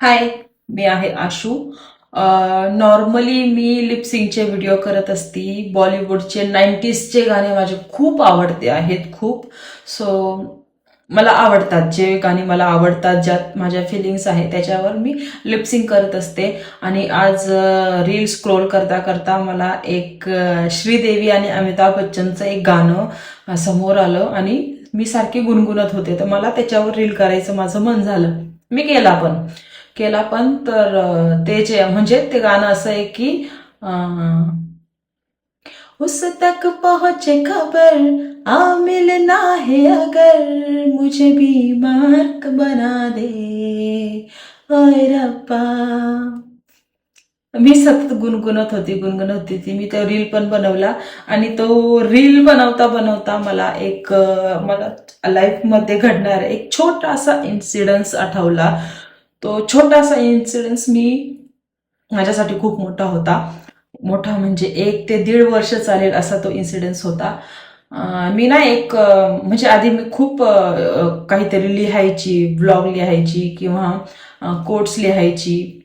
हाय, मी आहे आशू. नॉर्मली मी लिपसिंगचे व्हिडिओ करत असती. बॉलिवूडचे 90sचे गाणे माझे खूप आवडते आहेत खूप. सो मला आवडतात, जे गाणी मला आवडतात, ज्यात माझ्या फिलिंग्स आहेत त्याच्यावर मी लिपसिंग करत असते. आणि आज रील स्क्रोल करता करता मला एक श्रीदेवी आणि अमिताभ बच्चनचं एक गाणं समोर आलं आणि मी सारखी गुणगुणत होते, तर मला त्याच्यावर रील करायचं माझं मन झालं. मी केला पण तर ते जे म्हणजे ते गाणं असं आहे की उस तक पहुंचे खबर आ मिलना है अगर मुझे बीमार बना दे ओए रब्बा. मी सतत गुणगुणत होती ती. मी तो रील पण बनवला आणि तो रील बनवता बनवता मला मला लाईफमध्ये घडणारा एक छोटासा इन्सिडन्स आठवला. तो छोटासा इन्सिडन्स माझ्यासाठी खूप मोठा होता. मोठा म्हणजे 1 ते 1.5 वर्ष चालेल असा तो इन्सिडन्स होता. मी ना म्हणजे आधी मी खूप काहीतरी लिहायची, ब्लॉग लिहायची किंवा कोट्स लिहायची.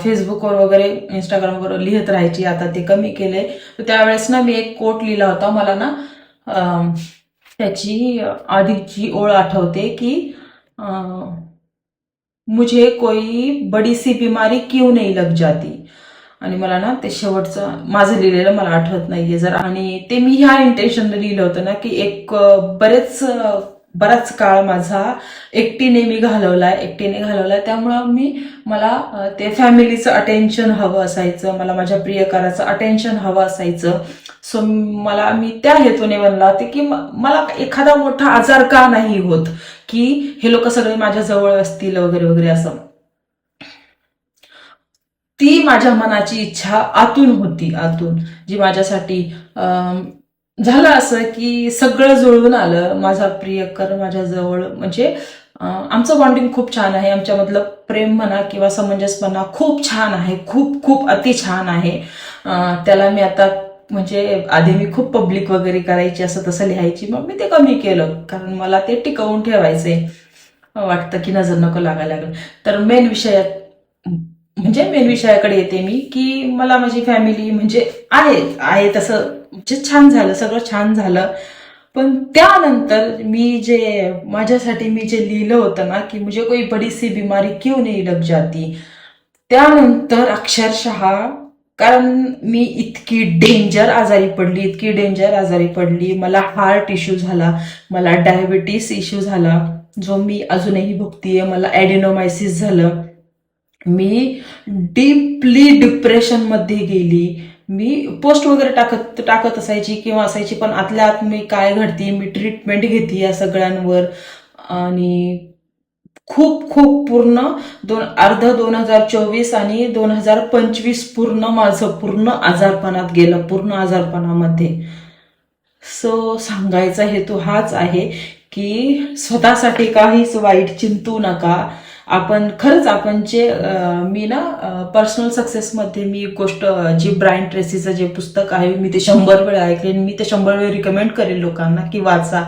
फेसबुकवर वगैरे, इंस्टाग्रामवर लिहित राहायची. आता ते कमी केले. तर त्यावेळेस ना मी एक कोट लिहिला होता. मला ना त्याची आधीची ओळ आठवते की मुझे कोई बड़ी सी बीमारी क्यों नहीं लग जाती. आणि मला ना ते शेवटचं माझं लिहिलेलं मला आठवत नाहीये जरा. आणि ते मी ह्या इंटेन्शनने लिहिलं होतं ना की बराच काळ माझा एकटीने घालवलाय. त्यामुळं मला ते फॅमिलीचं अटेन्शन हवं असायचं, मला माझ्या प्रियकराचं अटेन्शन हवं असायचं. सो मी त्या हेतूने बनला होते की मला एखादा मोठा आजार का नाही होत, की हे लोक सगळे माझ्या जवळ असतील वगैरे वगैरे असं. ती माझ्या मनाची इच्छा आतून होती, जी माझ्यासाठी झालं असं की सगळं जुळून आलं. माझा प्रियकर माझ्या जवळ, म्हणजे आमचं बॉन्डिंग खूप छान आहे. आमच्यामधलं प्रेम म्हणा किंवा समंजसपणा खूप छान आहे, खूप खूप अति छान आहे. त्याला मी आता, म्हणजे आधी मी खूप पब्लिक वगैरे करायची, असं तसं लिहायची. मग मी ते कमी केलं, कारण मला ते टिकवून ठेवायचंय. वाटतं की नजर नको लागायला लागेल. तर मेन विषयाकडे येते मी, की मला माझी फॅमिली म्हणजे आहे तसं, म्हणजे छान झालं, सगळं छान झालं. पण त्यानंतर माझ्यासाठी मी जे लिहिलं होतं ना की मुझे कोई बड़ी सी बीमारी क्यों नहीं लग जाती, त्यानंतर अक्षरशः, कारण मी इतकी डेंजर आजारी पडली. मला हार्ट इश्यू झाला, मला डायबिटीस इश्यू झाला, जो मी अजूनही भोगतीये. मला ॲडिनोमायसिस झालं. मी डीपली डिप्रेशन मध्ये गेली. मी पोस्ट वगैरे टाकत असायची, पण आतल्या आत मी काय घडते, मी ट्रीटमेंट घेते या सगळ्यांवर. आणि खूप खूप पूर्ण 2024 आणि 2025 पूर्ण आजारपणात गेलं, पूर्ण आजारपणामध्ये. सो सांगायचा हेतू हाच आहे की स्वतःसाठी काहीच वाईट चिंतू नका. आपण मी ना पर्सनल सक्सेसमध्ये मी एक गोष्ट, जी ब्रायन ट्रेसीचं जे पुस्तक आहे, मी ते 100 वेळा ऐकले. मी ते 100 वेळा रिकमेंड करेल लोकांना की वाचा.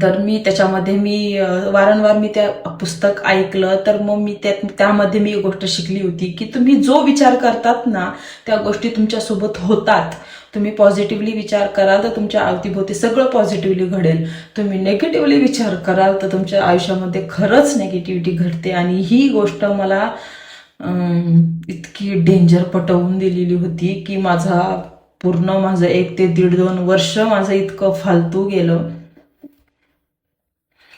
तर त्याच्यामध्ये वारंवार मी त्या पुस्तक ऐकलं. तर मग त्यामध्ये मी एक गोष्ट शिकली होती की तुम्ही जो विचार करतात ना, त्या गोष्टी तुमच्यासोबत होतात. तुम्ही पॉझिटिव्हली विचार कराल तर तुमच्या अवतीभोवती सगळं पॉझिटिव्हली घडेल. तुम्ही नेगेटिव्हली विचार कराल तर तुमच्या आयुष्यामध्ये खरंच नेगेटिव्हिटी घडते. आणि ही गोष्ट मला इतकी डेंजर पटवून दिलेली होती की माझं 1 ते 1.5-2 वर्ष माझं इतकं फालतू गेलं,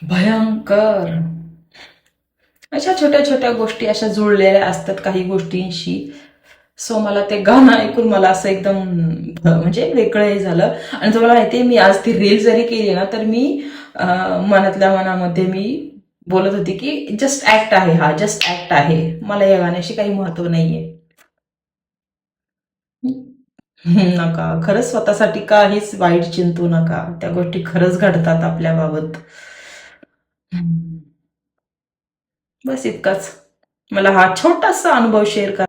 भयंकर. अशा छोट्या छोट्या गोष्टी अशा जुळलेल्या असतात काही गोष्टींशी. सो मला ते गाणं ऐकून मला असं एकदम म्हणजे वेगळंही झालं. आणि तुम्हाला माहितीये, मी आज ती रील जरी केली ना, तर मी मनातल्या मनामध्ये मी बोलत होती की जस्ट ऍक्ट आहे, जस्ट ऍक्ट आहे. मला या गाण्याशी काही महत्व नाहीये. नका, खरंच स्वतःसाठी काहीच वाईट चिंतू नका. त्या गोष्टी खरंच घडतात आपल्या बाबत. बस इतकाच मला हा छोटासा अनुभव शेअर